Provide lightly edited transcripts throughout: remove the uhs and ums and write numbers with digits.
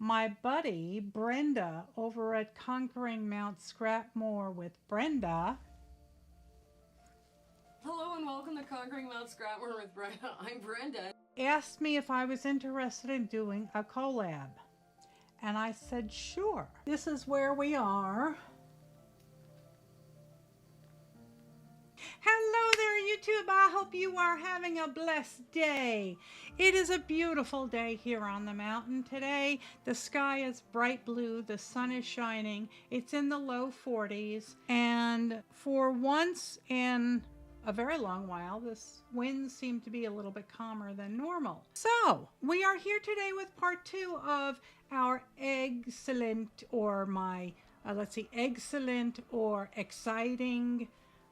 my buddy Brenda over at Conquering Mount Scrapmore with Brenda. Hello and welcome to Conquering Mount Scrapmore with Brenda. I'm Brenda. Asked me if I was interested in doing a collab. And I said, sure. This is where we are. Hello there, YouTube. I hope you are having a blessed day. It is a beautiful day here on the mountain today. The sky is bright blue. The sun is shining. It's in the low 40s. And for once in a very long while, this winds seem to be a little bit calmer than normal. So we are here today with part 2 of our Eggcellent, or my, Eggcellent or Eggciting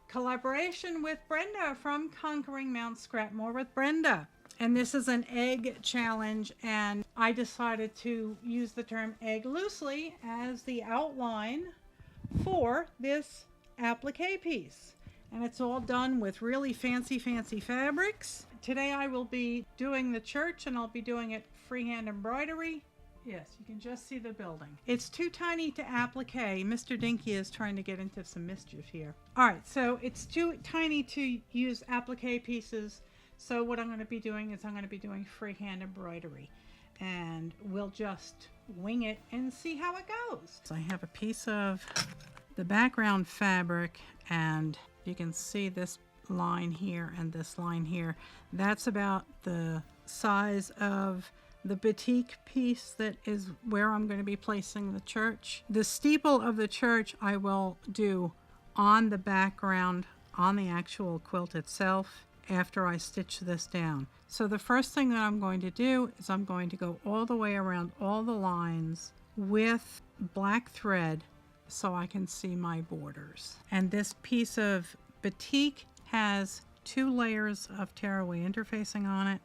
collaboration with Brenda from Conquering Mount Scrapmore with Brenda. And this is an egg challenge, and I decided to use the term egg loosely as the outline for this applique piece. And it's all done with really fancy fabrics. Today I will be doing the church, and I'll be doing it freehand embroidery. Yes, you can just see the building. It's too tiny to applique. Mr. Dinky is trying to get into some mischief here. All right, so it's too tiny to use applique pieces. So what I'm going to be doing is I'm going to be doing freehand embroidery. And we'll just wing it and see how it goes. So I have a piece of the background fabric, and you can see this line here and this line here. That's about the size of the batik piece that is where I'm going to be placing the church. The steeple of the church I will do on the background on the actual quilt itself after I stitch this down. So the first thing that I'm going to do is I'm going to go all the way around all the lines with black thread so I can see my borders. And this piece of batik has 2 layers of tearaway interfacing on it.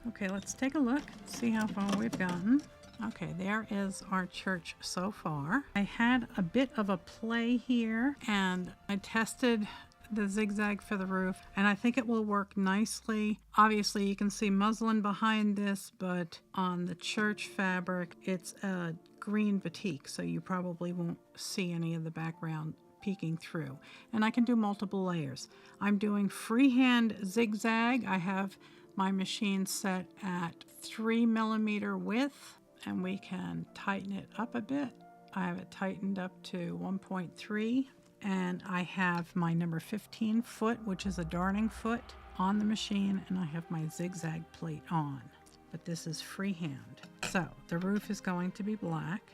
Okay, let's take a look, see how far we've gotten. Okay, there is our church so far. I had a bit of a play here, and I tested the zigzag for the roof, and I think it will work nicely. Obviously you can see muslin behind this, but on the church fabric it's a green batik, so you probably won't see any of the background peeking through. And I can do multiple layers. I'm doing freehand zigzag. I have my machine set at 3mm width, and we can tighten it up a bit. I have it tightened up to 1.3, and I have my number 15 foot, which is a darning foot, on the machine, and I have my zigzag plate on. But this is freehand. So the roof is going to be black.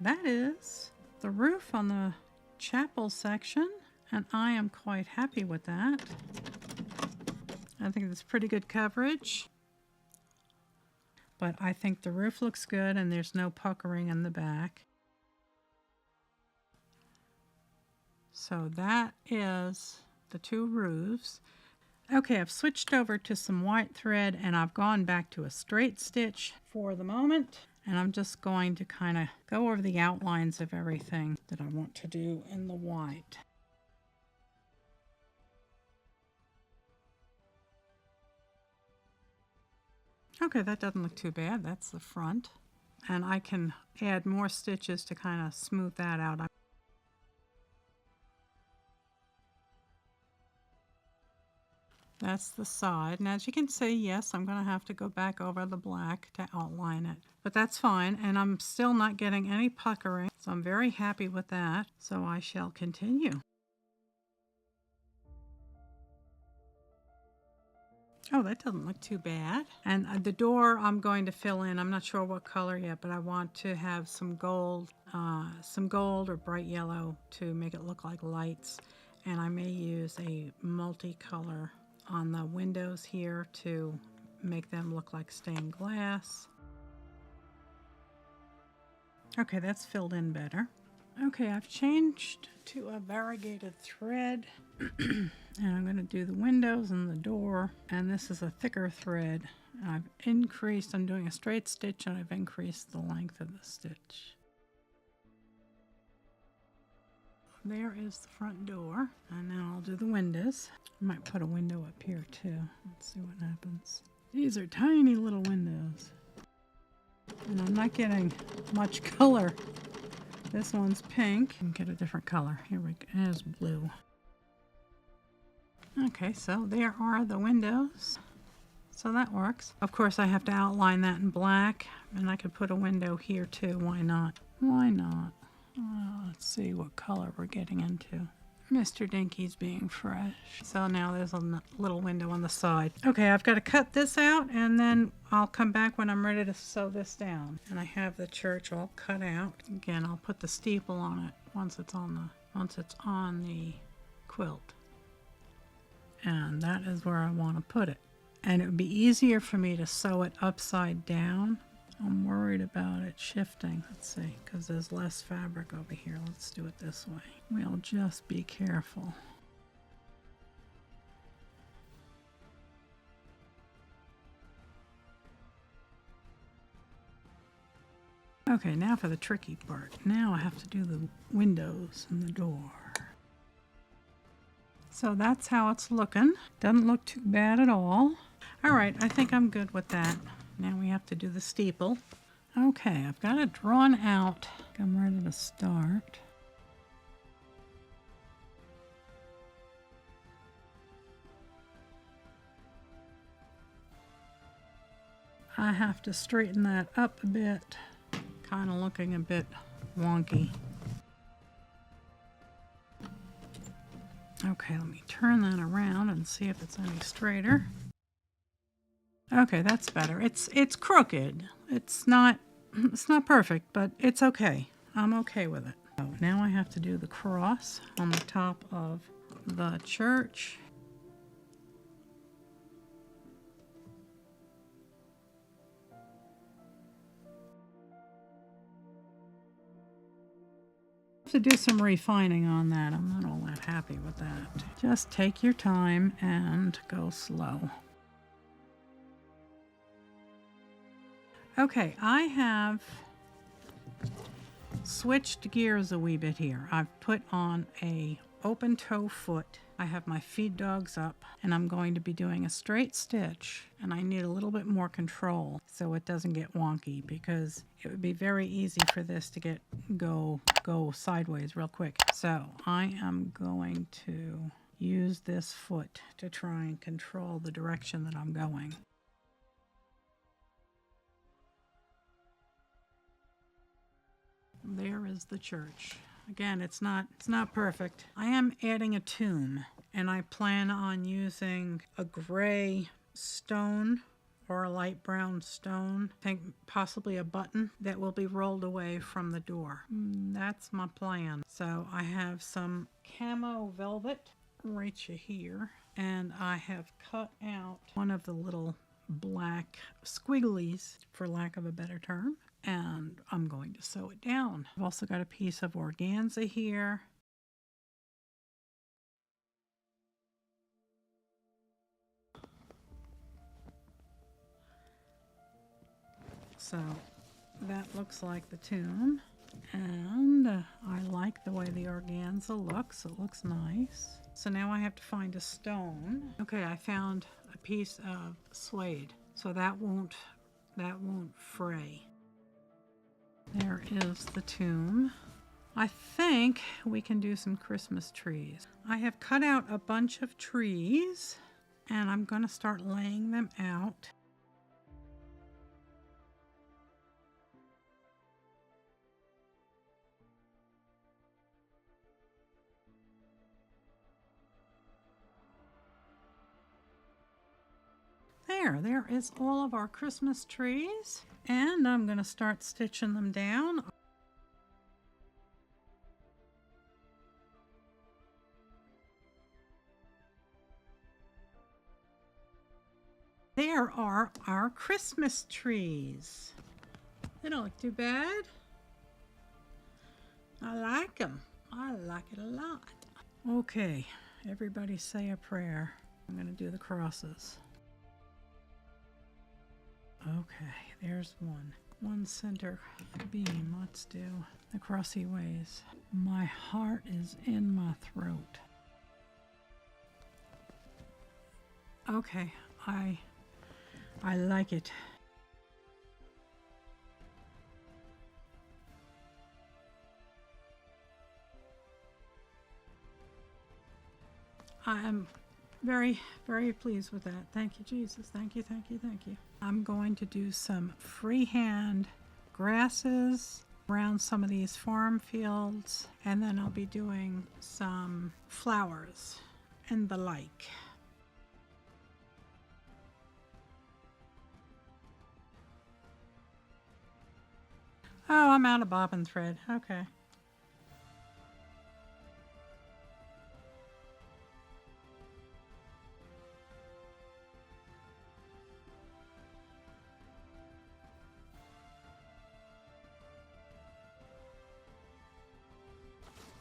That is the roof on the chapel section, and I am quite happy with that. I think it's pretty good coverage. But I think the roof looks good, and there's no puckering in the back. So that is the 2 roofs. Okay, I've switched over to some white thread, and I've gone back to a straight stitch for the moment. And I'm just going to kind of go over the outlines of everything that I want to do in the white. Okay, that doesn't look too bad. That's the front. And I can add more stitches to kind of smooth that out. That's the side. And as you can see, yes, I'm going to have to go back over the black to outline it. But that's fine, and I'm still not getting any puckering, so I'm very happy with that. So I shall continue. Oh, that doesn't look too bad. And the door I'm going to fill in. I'm not sure what color yet, but I want to have some gold or bright yellow to make it look like lights. And I may use a multicolor on the windows here to make them look like stained glass. Okay, that's filled in better. Okay, I've changed to a variegated thread. And I'm going to do the windows and the door, and this is a thicker thread, I've increased, I'm doing a straight stitch and I've increased the length of the stitch. There is the front door, and now I'll do the windows. I might put a window up here too. Let's see what happens. These are tiny little windows, and I'm not getting much color. This one's pink. I can get a different color. Here we go. There's blue. Okay, so there are the windows. So that works. Of course, I have to outline that in black, and I could put a window here too. Why not? Why not? Let's see what color we're getting into. Mr. Dinky's being fresh. So now there's a little window on the side. Okay, I've got to cut this out, and then I'll come back when I'm ready to sew this down. And I have the church all cut out. Again, I'll put the steeple on it once it's on the quilt. And that is where I want to put it. And it would be easier for me to sew it upside down. I'm worried about it shifting. Let's see, because there's less fabric over here. Let's do it this way. We'll just be careful. Okay, now for the tricky part. Now I have to do the windows and the door. So that's how it's looking. Doesn't look too bad at all. All right, I think I'm good with that. Now we have to do the steeple. Okay, I've got it drawn out. I'm ready to start. I have to straighten that up a bit. Kind of looking a bit wonky. Okay, let me turn that around and see if it's any straighter. Okay, that's better. It's crooked. It's not perfect, but it's okay. I'm okay with it. So now I have to do the cross on the top of the church. I have to do some refining on that. I'm not all that happy with that. Just take your time and go slow. Okay, I have switched gears a wee bit here. I've put on a open toe foot. I have my feed dogs up, and I'm going to be doing a straight stitch, and I need a little bit more control so it doesn't get wonky, because it would be very easy for this to go sideways real quick. So I am going to use this foot to try and control the direction that I'm going. There is the church. Again, it's not perfect. I am adding a tomb, and I plan on using a gray stone or a light brown stone. I think possibly a button that will be rolled away from the door. That's my plan. So I have some camo velvet right here, and I have cut out one of the little black squigglies, for lack of a better term, and I'm going to sew it down. I've also got a piece of organza here. So that looks like the tomb, and I like the way the organza looks. It looks nice. So now I have to find a stone. Okay, I found a piece of suede, so that won't fray. There is the tomb. I think we can do some Christmas trees. I have cut out a bunch of trees, and I'm going to start laying them out. There is all of our Christmas trees, and I'm going to start stitching them down. There are our Christmas trees. They don't look too bad. I like them. I like it a lot. Okay, everybody say a prayer. I'm going to do the crosses. Okay, there's one center beam. Let's do the crossy ways. My heart is in my throat. Okay, I like it. I am very, very pleased with that. Thank you, Jesus. Thank you, thank you, thank you. I'm going to do some freehand grasses around some of these farm fields, and then I'll be doing some flowers and the like. Oh, I'm out of bobbin thread. Okay.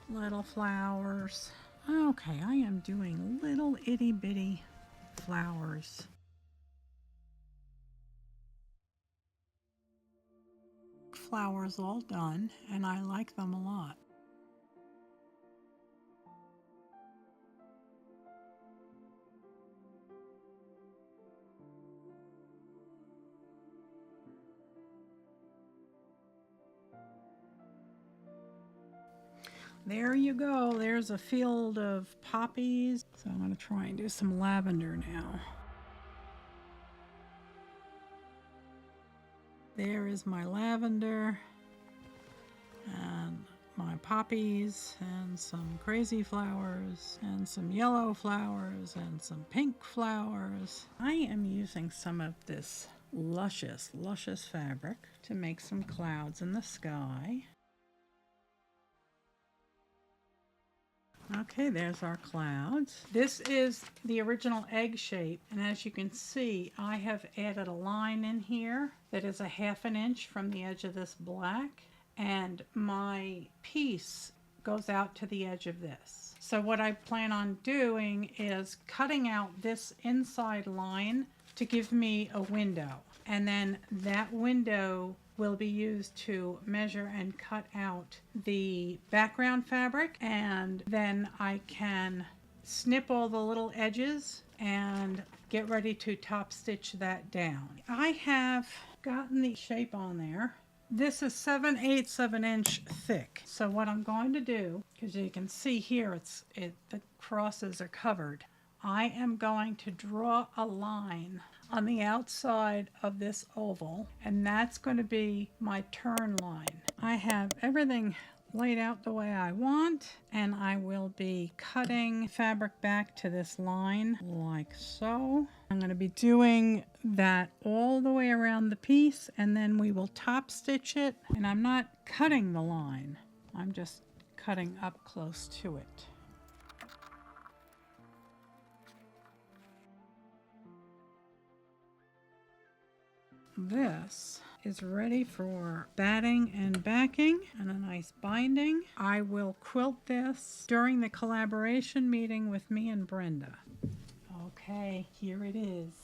Little flowers. Okay, I am doing little itty bitty flowers. Flowers all done, and I like them a lot. There you go. There's a field of poppies. So I'm going to try and do some lavender now. There is my lavender and my poppies and some crazy flowers and some yellow flowers and some pink flowers. I am using some of this luscious fabric to make some clouds in the sky. Okay, there's our clouds. This is the original egg shape, and as you can see, I have added a line in here that is 1/2 inch from the edge of this black, and my piece goes out to the edge of this. So what I plan on doing is cutting out this inside line to give me a window, and then that window will be used to measure and cut out the background fabric, and then I can snip all the little edges and get ready to top stitch that down. I have gotten the shape on there. This is 7/8 of an inch thick. So what I'm going to do, because you can see here the crosses are covered, I am going to draw a line on the outside of this oval, and that's going to be my turn line. I have everything laid out the way I want, and I will be cutting fabric back to this line like so. I'm going to be doing that all the way around the piece, and then we will top stitch it. And I'm not cutting the line, I'm just cutting up close to it. This is ready for batting and backing and a nice binding. I will quilt this during the collaboration meeting with me and Brenda. Okay, here it is.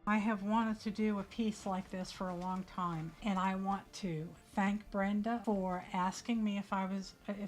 I have wanted to do a piece like this for a long time, and I want to thank Brenda for asking me if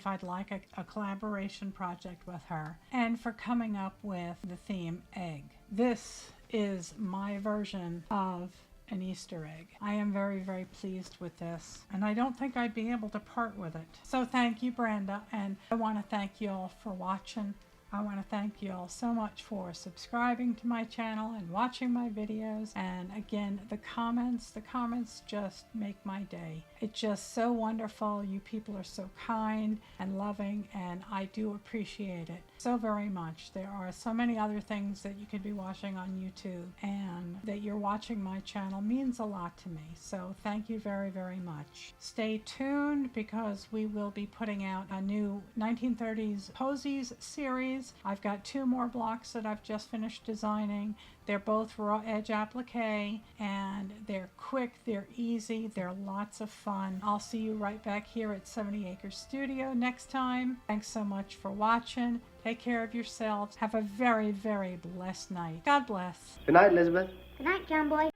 I'd like a collaboration project with her, and for coming up with the theme egg. This is my version of an Easter egg. I am very, very pleased with this, and I don't think I'd be able to part with it. So thank you, Brenda, and I want to thank you all for watching. I want to thank you all so much for subscribing to my channel and watching my videos. And again, the comments just make my day. It's just so wonderful. You people are so kind and loving, and I do appreciate it. so very much. There are so many other things that you could be watching on YouTube, and that you're watching my channel means a lot to me. So thank you very, very much. Stay tuned because we will be putting out a new 1930s posies series. I've got 2 more blocks that I've just finished designing. They're both raw edge applique, and they're quick, they're easy, they're lots of fun. I'll see you right back here at 70 Acre Studio next time. Thanks so much for watching. Take care of yourselves. Have a very, very blessed night. God bless. Good night, Elizabeth. Good night, John Boy.